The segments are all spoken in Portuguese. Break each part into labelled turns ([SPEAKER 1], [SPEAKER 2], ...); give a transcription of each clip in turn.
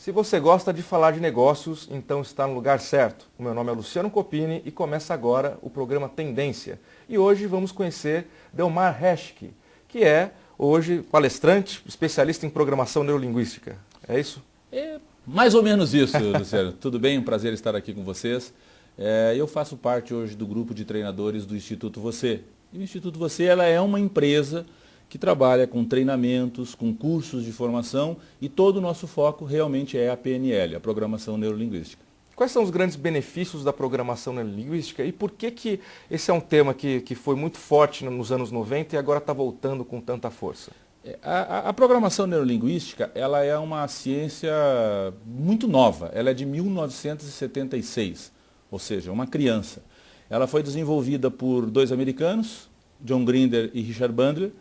[SPEAKER 1] Se você gosta de falar de negócios, então está no lugar certo. O meu nome é Luciano Copini e começa agora o programa Tendência. E hoje vamos conhecer Delmar Reschke, que é hoje palestrante, especialista em programação neurolinguística. É isso?
[SPEAKER 2] É mais ou menos isso, Luciano. Tudo bem? Um prazer estar aqui com vocês. Eu faço parte hoje do grupo de treinadores do Instituto Você. E o Instituto Você ela é uma empresa que trabalha com treinamentos, com cursos de formação e todo o nosso foco realmente é a PNL, a Programação Neurolinguística.
[SPEAKER 1] Quais são os grandes benefícios da programação neurolinguística e por que esse é um tema que foi muito forte nos anos 90 e agora está voltando com tanta força?
[SPEAKER 2] A programação neurolinguística ela é uma ciência muito nova, ela é de 1976, ou seja, uma criança. Ela foi desenvolvida por dois americanos, John Grinder e Richard Bandler.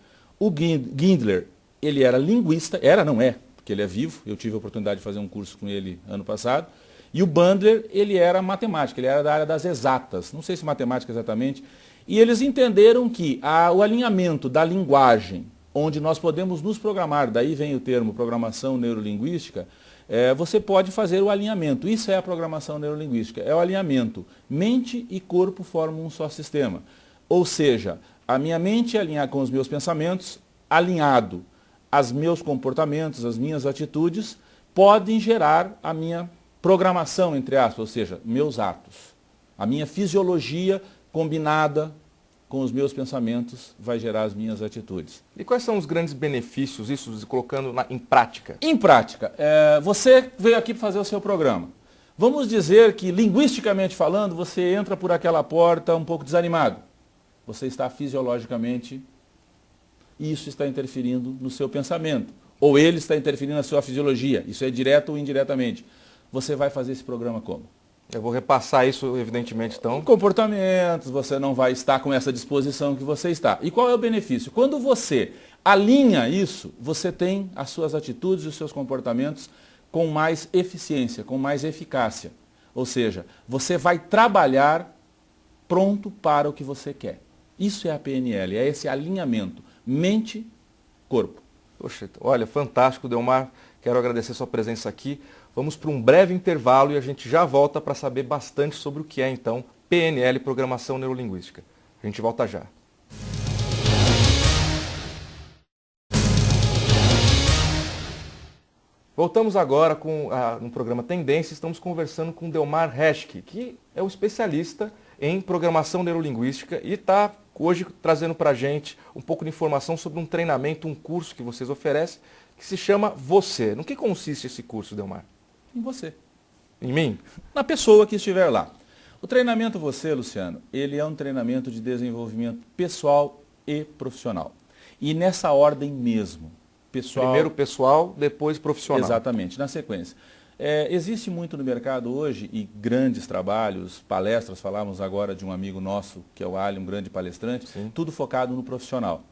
[SPEAKER 2] O Gindler, ele era linguista, não é, porque ele é vivo, eu tive a oportunidade de fazer um curso com ele ano passado. E o Bandler, ele era matemático, ele era da área das exatas, não sei se matemática exatamente. E eles entenderam que o alinhamento da linguagem, onde nós podemos nos programar, daí vem o termo programação neurolinguística, você pode fazer o alinhamento. Isso é a programação neurolinguística, é o alinhamento. Mente e corpo formam um só sistema. Ou seja, a minha mente alinhar com os meus pensamentos, alinhado aos meus comportamentos, as minhas atitudes, podem gerar a minha programação, entre aspas, ou seja, meus atos. A minha fisiologia combinada com os meus pensamentos vai gerar as minhas atitudes.
[SPEAKER 1] E quais são os grandes benefícios, isso colocando em prática?
[SPEAKER 2] Em prática, você veio aqui para fazer o seu programa. Vamos dizer que, linguisticamente falando, você entra por aquela porta um pouco desanimado. Você está fisiologicamente, e isso está interferindo no seu pensamento. Ou ele está interferindo na sua fisiologia. Isso é direto ou indiretamente. Você vai fazer esse programa como?
[SPEAKER 1] Eu vou repassar isso, evidentemente, então.
[SPEAKER 2] Comportamentos, você não vai estar com essa disposição que você está. E qual é o benefício? Quando você alinha isso, você tem as suas atitudes e os seus comportamentos com mais eficiência, com mais eficácia. Ou seja, você vai trabalhar pronto para o que você quer. Isso é a PNL, é esse alinhamento mente-corpo.
[SPEAKER 1] Poxa, olha, fantástico, Delmar. Quero agradecer sua presença aqui. Vamos para um breve intervalo e a gente já volta para saber bastante sobre o que é, então, PNL, Programação Neurolinguística. A gente volta já. Voltamos agora no programa Tendência. Estamos conversando com Delmar Reschke, que é um especialista em programação neurolinguística e está hoje trazendo para a gente um pouco de informação sobre um treinamento, um curso que vocês oferecem, que se chama Você. No que consiste esse curso, Delmar?
[SPEAKER 2] Em você.
[SPEAKER 1] Em mim?
[SPEAKER 2] Na pessoa que estiver lá. O treinamento Você, Luciano, ele é um treinamento de desenvolvimento pessoal e profissional. E nessa ordem mesmo.
[SPEAKER 1] Primeiro pessoal, depois profissional.
[SPEAKER 2] Exatamente, na sequência. Existe muito no mercado hoje e grandes trabalhos, palestras, falamos agora de um amigo nosso, que é o Ali, um grande palestrante, sim, tudo focado no profissional.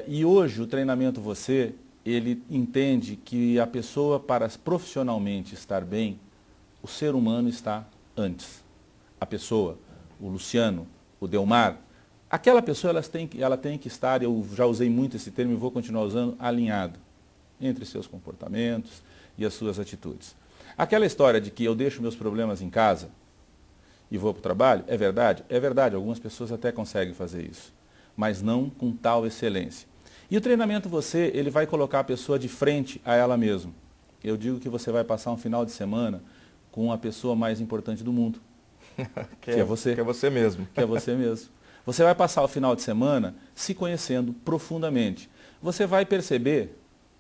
[SPEAKER 2] E hoje o treinamento Você, ele entende que a pessoa, para profissionalmente estar bem, o ser humano está antes. A pessoa, o Luciano, o Delmar, aquela pessoa ela tem que estar, eu já usei muito esse termo e vou continuar usando, alinhado entre seus comportamentos e as suas atitudes. Aquela história de que eu deixo meus problemas em casa e vou para o trabalho, é verdade? É verdade, algumas pessoas até conseguem fazer isso, mas não com tal excelência. E o treinamento Você, ele vai colocar a pessoa de frente a ela mesma. Eu digo que você vai passar um final de semana com a pessoa mais importante do mundo, que é você.
[SPEAKER 1] Que é você mesmo.
[SPEAKER 2] Que é você mesmo. Você vai passar o final de semana se conhecendo profundamente. Você vai perceber,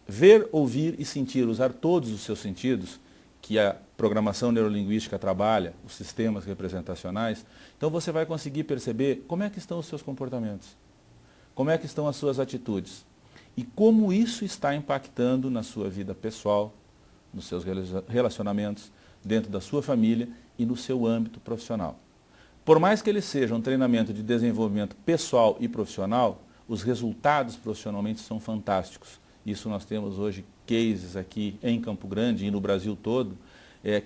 [SPEAKER 2] ver, ouvir e sentir, usar todos os seus sentidos, que a programação neurolinguística trabalha, os sistemas representacionais. Então você vai conseguir perceber como é que estão os seus comportamentos, como é que estão as suas atitudes e como isso está impactando na sua vida pessoal, nos seus relacionamentos, dentro da sua família e no seu âmbito profissional. Por mais que ele seja um treinamento de desenvolvimento pessoal e profissional, os resultados profissionalmente são fantásticos. Isso nós temos hoje cases aqui em Campo Grande e no Brasil todo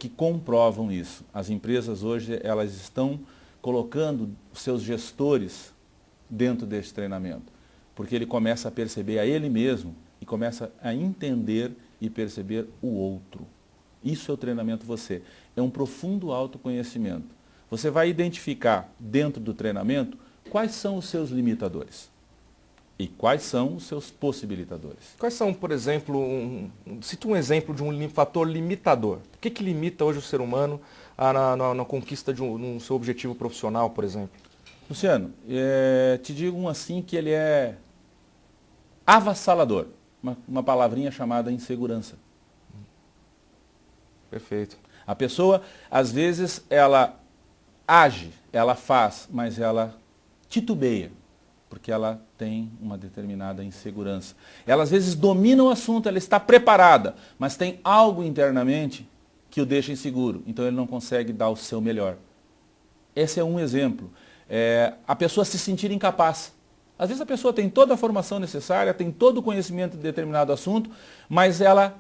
[SPEAKER 2] que comprovam isso. As empresas hoje elas estão colocando seus gestores dentro deste treinamento, porque ele começa a perceber a ele mesmo e começa a entender e perceber o outro. Isso é o treinamento você. É um profundo autoconhecimento. Você vai identificar dentro do treinamento quais são os seus limitadores e quais são os seus possibilitadores.
[SPEAKER 1] Quais são, por exemplo, cita um exemplo de um fator limitador. O que limita hoje o ser humano na conquista de um seu objetivo profissional, por exemplo?
[SPEAKER 2] Luciano, te digo um assim que ele é avassalador. Uma palavrinha chamada insegurança.
[SPEAKER 1] Perfeito.
[SPEAKER 2] A pessoa, às vezes, ela age, ela faz, mas ela titubeia, porque ela tem uma determinada insegurança. Ela, às vezes, domina o assunto, ela está preparada, mas tem algo internamente que o deixa inseguro, então ele não consegue dar o seu melhor. Esse é um exemplo. A pessoa se sentir incapaz. Às vezes a pessoa tem toda a formação necessária, tem todo o conhecimento de determinado assunto, mas ela,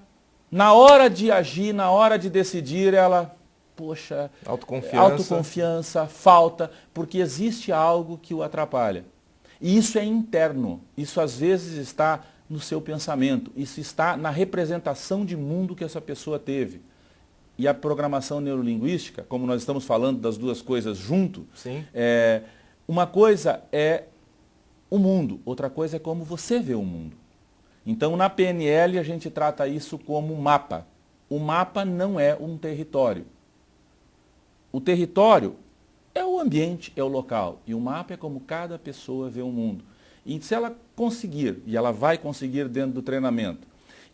[SPEAKER 2] na hora de agir, na hora de decidir, ela, poxa, autoconfiança, falta, porque existe algo que o atrapalha. E isso é interno, isso às vezes está no seu pensamento, isso está na representação de mundo que essa pessoa teve. E a programação neurolinguística, como nós estamos falando das duas coisas junto, uma coisa é o mundo, outra coisa é como você vê o mundo. Então, na PNL, a gente trata isso como mapa. O mapa não é um território. O território é o ambiente, é o local. E o mapa é como cada pessoa vê o mundo. E se ela conseguir, e ela vai conseguir dentro do treinamento,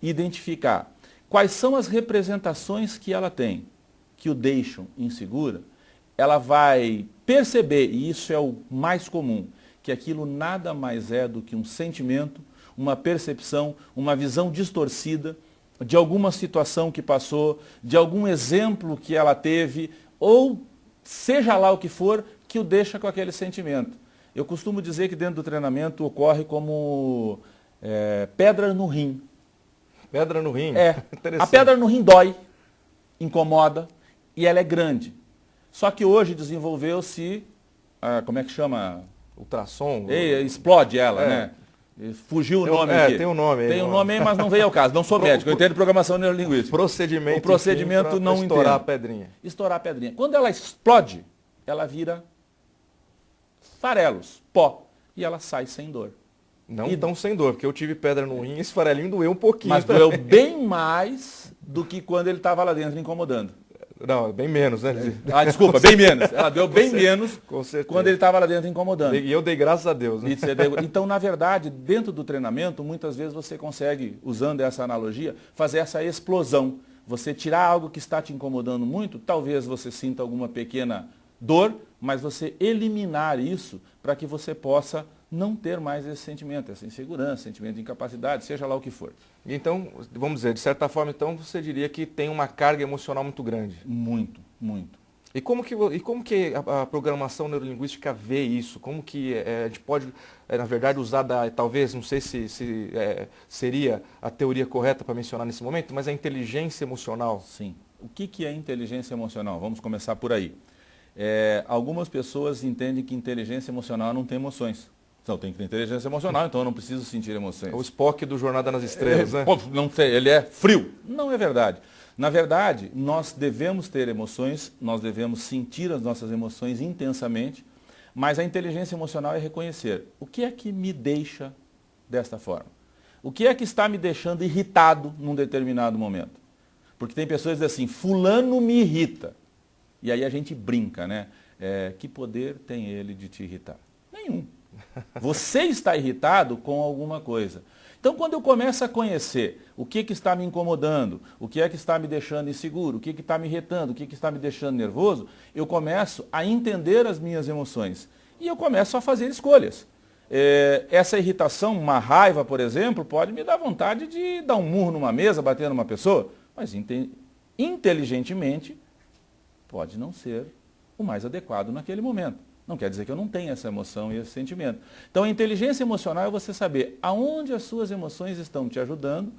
[SPEAKER 2] identificar quais são as representações que ela tem, que o deixam insegura, ela vai perceber, e isso é o mais comum, que aquilo nada mais é do que um sentimento, uma percepção, uma visão distorcida de alguma situação que passou, de algum exemplo que ela teve, ou seja lá o que for, que o deixa com aquele sentimento. Eu costumo dizer que dentro do treinamento ocorre como pedra no rim.
[SPEAKER 1] Pedra no rim?
[SPEAKER 2] A pedra no rim dói, incomoda, e ela é grande. Só que hoje desenvolveu-se, como é que chama?
[SPEAKER 1] Ultrassom?
[SPEAKER 2] Explode ela, né? Fugiu o nome aqui.
[SPEAKER 1] Tem um nome aí.
[SPEAKER 2] Tem um nome aí, mas não veio ao caso. Não sou médico, eu entendo programação neurolinguística.
[SPEAKER 1] O
[SPEAKER 2] procedimento não entendo.
[SPEAKER 1] Estourar a pedrinha.
[SPEAKER 2] Estourar a pedrinha. Quando ela explode, ela vira farelos, pó. E ela sai sem dor.
[SPEAKER 1] Não tão sem dor, porque eu tive pedra no rim e esse farelinho doeu um pouquinho.
[SPEAKER 2] Mas doeu bem mais do que quando ele estava lá dentro incomodando.
[SPEAKER 1] Não, bem menos, né?
[SPEAKER 2] Desculpa, bem menos. Ela deu bem menos
[SPEAKER 1] quando
[SPEAKER 2] ele estava lá dentro incomodando.
[SPEAKER 1] E eu dei graças a Deus. Né?
[SPEAKER 2] Então, na verdade, dentro do treinamento, muitas vezes você consegue, usando essa analogia, fazer essa explosão. Você tirar algo que está te incomodando muito, talvez você sinta alguma pequena dor, mas você eliminar isso para que você possa não ter mais esse sentimento, essa insegurança, sentimento de incapacidade, seja lá o que for.
[SPEAKER 1] Então, vamos dizer, de certa forma, então, você diria que tem uma carga emocional muito grande.
[SPEAKER 2] Muito, muito.
[SPEAKER 1] E como que a programação neurolinguística vê isso? Como que a gente pode, na verdade, usar, talvez, não sei se seria a teoria correta para mencionar nesse momento, mas a inteligência emocional?
[SPEAKER 2] Sim. O que é inteligência emocional? Vamos começar por aí. Algumas pessoas entendem que inteligência emocional não tem emoções. Não, tem que ter inteligência emocional, então eu não preciso sentir emoções.
[SPEAKER 1] O Spock do Jornada nas Estrelas, né?
[SPEAKER 2] Não sei, ele é frio. Não é verdade. Na verdade, nós devemos ter emoções, nós devemos sentir as nossas emoções intensamente, mas a inteligência emocional é reconhecer o que é que me deixa desta forma. O que é que está me deixando irritado num determinado momento. Porque tem pessoas que dizem assim, fulano me irrita. E aí a gente brinca, né? Que poder tem ele de te irritar? Nenhum. Você está irritado com alguma coisa. Então, quando eu começo a conhecer o que está me incomodando, o que é que está me deixando inseguro, o que está me irritando, o que está me deixando nervoso, eu começo a entender as minhas emoções. E eu começo a fazer escolhas. Essa irritação, uma raiva, por exemplo, pode me dar vontade de dar um murro numa mesa, bater numa pessoa, mas inteligentemente pode não ser o mais adequado naquele momento. Não quer dizer que eu não tenha essa emoção e esse sentimento. Então, a inteligência emocional é você saber aonde as suas emoções estão te ajudando